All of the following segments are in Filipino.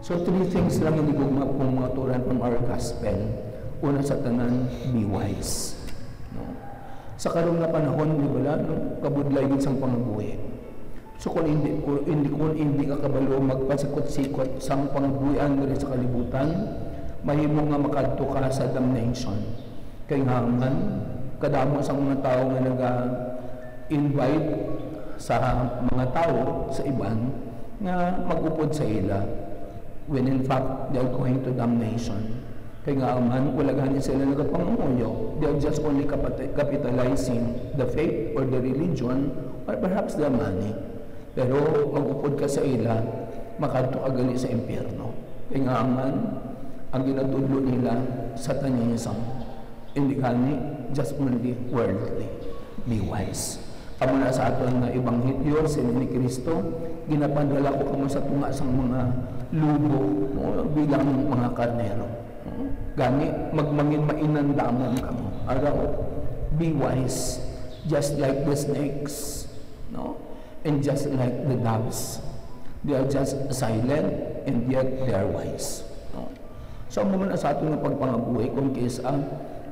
So, three things lang hindi gugma kung mga turan from our gospel. Una sa tanan, be wise. No? Sa karong na panahon, di ba, no? Kabudlay din sang pangabuhi. So, kung hindi ka kabalo magpasikot-sikot sa pangabuhian rin sa kalibutan, mahimo nga makadto ka sa damnation. Kaya nga man, kadamo sa mga tao nga nag-invite sa mga tao sa iban nga mag-upod sa ila when in fact they are going to damnation. Kaya nga man, wala ganin sila nagapangamuyo. They are just only capitalizing the faith or the religion or perhaps the money. Pero mag-upod ka sa ila, makadto ka gali sa impyerno. Kaya nga man, ang ginatudlo nila sa Satanism, hindi kani just only worldly. Be wise. Amo na sa aton nga ebanghelyo sa ni Kristo, ginapadala ko kamo sa tunga sang mga lubo, no, bilang mga karnero. No? Gani magmangin mainandamon kamo. Araw, be wise, just like the snakes, no? And just like the doves. They are just silent and yet they are wise. No? So, mo man sa aton nga pagpangabuhi kung kisa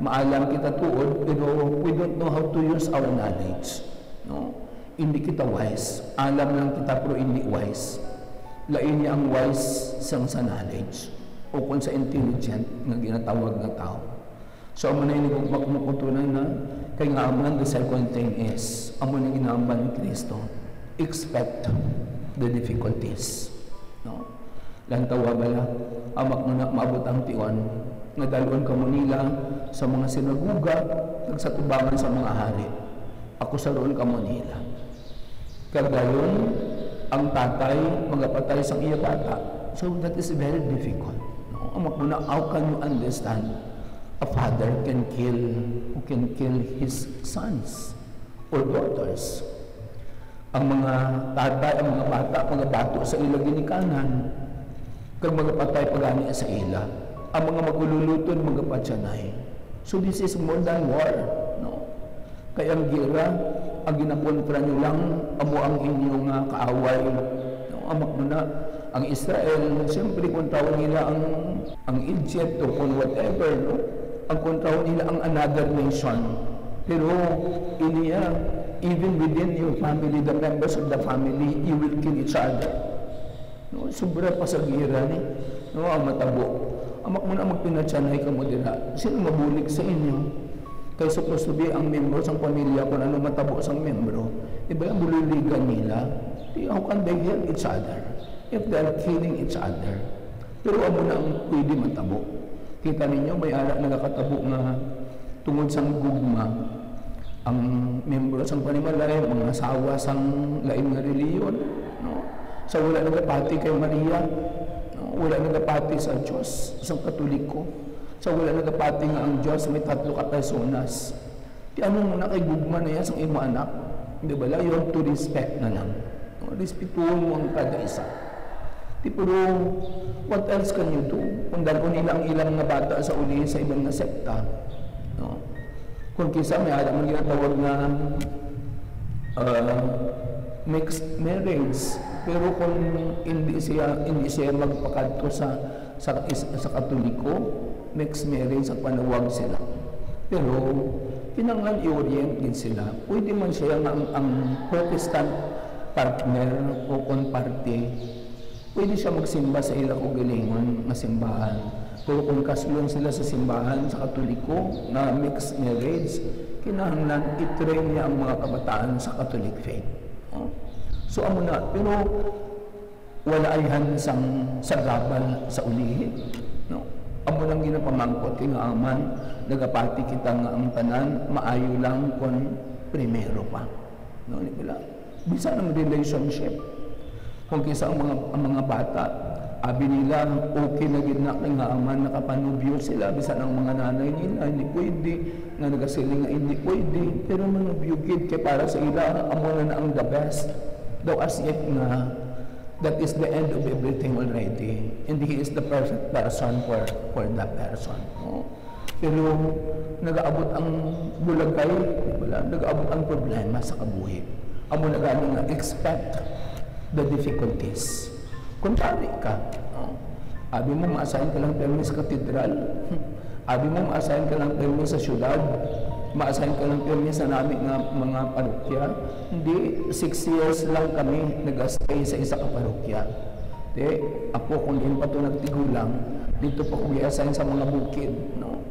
maalam kita tuod, pero we don't know how to use our knowledge. No? Hindi kita wise. Alam lang kita pero hindi wise. Lain niya ang wise sang sa knowledge o kung sa intelligent nga ginatawag na tao. So, amo na yung magmakutunan na kay nga aman, the second thing is amo na ginaamban ni Kristo. Expect the difficulties. No? Lantawa bala, amak na maabot ang tion, nadalon ka mo nila sa mga sinaguga, nagsatubangan sa mga hari. Ako sa roon ka mo nila. Kagayon, ang tatay, magapatay sa iya bata. So that is very difficult. No? Amak mo na, how can you understand a father can kill his sons or daughters? Ang mga tatay, ang mga bata, mga bato sa ila ginikanan, kag mga patay pagani sa ila, ang mga magululuton, mga patsanay. So this is more than war. No? Kaya ang gira, ang ginakontra nyo lang, amo ang inyong kaaway. No? Amak mo na, ang Israel, siyempre kontrawan nila ang Egypt o kung whatever. No? Ang kontrawan nila ang another nation. Pero, iniya, even within your family, the members of the family, you will kill each other. No, sobra pa sa gira ni. No, ang matabo. Amak mo na magpinatsanay ka mo dira. Sino mabulig sa inyo? Kaya supposed to be ang membro sa pamilya kung ano matabo sang membro. Diba yung bululigan nila? How can they help each other if they are killing each other? Pero amo na ang pwede matabo. Kita ninyo, may ara nagakatabo nga tungod sang gugma. Ang membro sang panimalay, mga asawa sang lain nga reliyon, no? So wala nagapati kay Maria, no? Wala nagapati sa Diyos, sang Katoliko. So wala nagapati nga ang Diyos may tatlo ka personas. Di ano mo na kay gugma na yan sang imo anak? Di ba? You have to respect na lang. No? Respetuhin mo ang kada-isa. Di pero, what else can you do? Kung dalo nila ang ilang nga bata sa uli sa ibang nga sekta, no? Kung kisa may alam ang ginatawag na mixed marriage, pero kung hindi siya magpakadto sa Katoliko, mixed marriage ang panawag sila. Pero kinanglan i-orient din sila. Pwede man siya ang Protestant partner o konparte, pwede siya magsimba sa ila o galingon na simbahan. Pero kung kasulong sila sa simbahan sa Katoliko na mixed marriage, kinahanglan i-train niya ang mga kabataan sa Catholic faith. Oh. So amo na, pero wala ayhan sa gabal sa ulihin. No? Amo lang ginapamangkot kay nga aman, nagapati kita nga ang tanan, maayo lang kung primero pa. No, wala. Bisa ng relationship. Kung kisa ang mga bata, abi nila, okay na gid na nga aman nakapanubyo sila, bisan ang mga nanay nila, hindi pwede, nga nagasiling nga hindi pwede, pero manubyo gid kay para sa ila, amo na ang the best. Though as yet nga, that is the end of everything already, and he is the perfect person for that person. No? Pero nag-aabot ang bulagay, wala, nag-aabot ang problema sa kabuhi. Amo na gani nga expect the difficulties. Kuntari ka. No? Abi mo, ma-assign ka lang permis sa katedral. Abi mo, ma-assign ka lang permis sa syudad. Ma-assign ka lang permis sa namin nga mga parokya. Hindi, 6 years lang kami nag-stay sa isa ka parokya. Di, ako kung din pa ito nagtigulang, dito pa ko i-assign sa mga bukid. No?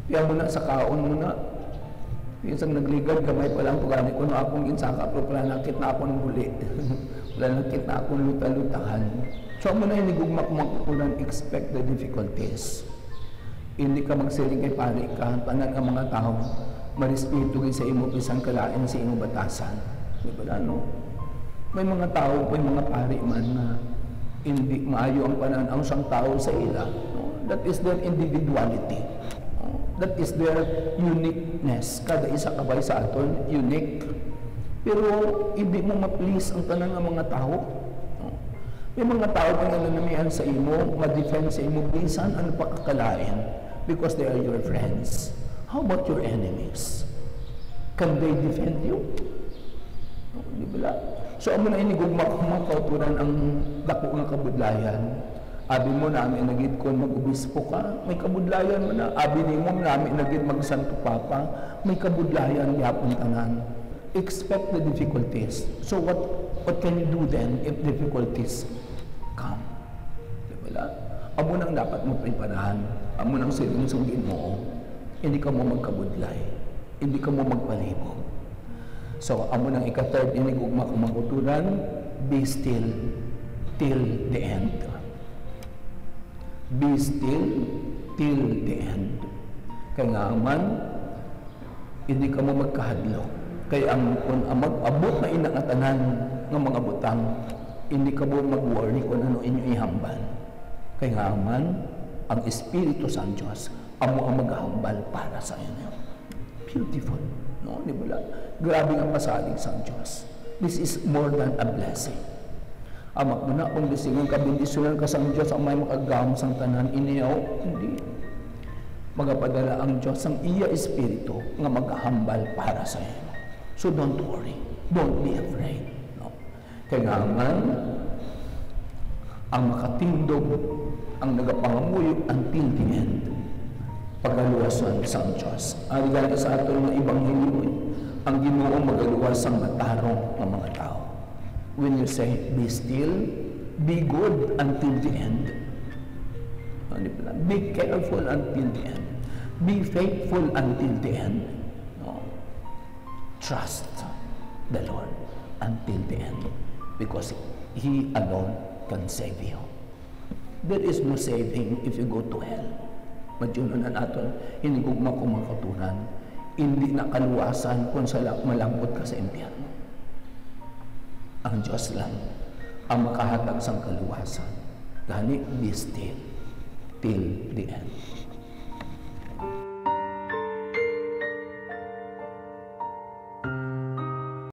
Kaya mo na sa kaon mo na. Isang nagligad, gamay pa lang pagani ko na akong insaka, pero pala nakit na ako ng buli. Wala nakit na akong luta-lutahan. So mo na inigugmak mo expect the difficulties. Hindi ka magsiling kay pari ka, tanan ang mga tao, marespeto sa imo, pisang kalain sa imo batasan. Diba no? May mga tao, may mga pari man na hindi maayo ang pananaw sang tao sa ila. No? That is their individuality. No? That is their uniqueness. Kada isa kabay sa aton, unique. Pero hindi mo ma-please ang tanan ng mga tao. No? May mga tao pa nga nanamihan sa imo, ma-defend sa imo, bisan ano pa kakalain, because they are your friends. How about your enemies? Can they defend you? No, di ba? So, amo na inigugma kung mga kauturan ang dako nga kabudlayan. Abi mo namin nagid kon mag-obispo ka, may kabudlayan mo na. Abi ni mo namin nagid mag-santo papa, may kabudlayan yapon tanan. Expect the difficulties. So, what can you do then if difficulties come? Di ba? Amo nang dapat mo preparahan. Amo nang siling sungin mo. Hindi ka mo magkabudlay. Hindi ka mo magpalibog. So, amo nang ika-third inigugma kung makuturan, be still till the end. Be still till the end. Kaya nga man, hindi ka mo magkahadlo. Kaya ang kung mag-abot na inangatanan ng mga butang, hindi ka mo mag-worry kung ano inyo ihambal. Kaya nga man, ang Espiritu sa Diyos, amo ang maghahambal para sa inyo. Beautiful. No? Di ba? Grabe ang pasalig sa Diyos. This is more than a blessing. Amak mo na, kung lisingin ka, bendisyonan ka sa Diyos, ang may makagam sang tanan, iniyaw, hindi. Magapadala ang Diyos ang iya Espiritu nga maghahambal para sa inyo. So don't worry. Don't be afraid. No? Kaya nga man, ang makatindog, ang nagapangamuyo until the end. Pagaluwasan sa Diyos. Ang ganda sa aton ng Ebanghelyo, ang Ginoo magaluwas ang matarong ng mga tao. When you say, be still, be good until the end. Be careful until the end. Be faithful until the end. No. Trust the Lord until the end. Because He alone can save you. There is no saving if you go to hell. Madyonon na natin, hinigugma ko makatunan, hindi na kaluwasan kung malambot ka sa impyerno. Ang Diyos lang ang makahatag sa kaluwasan. Gani, be still till the end.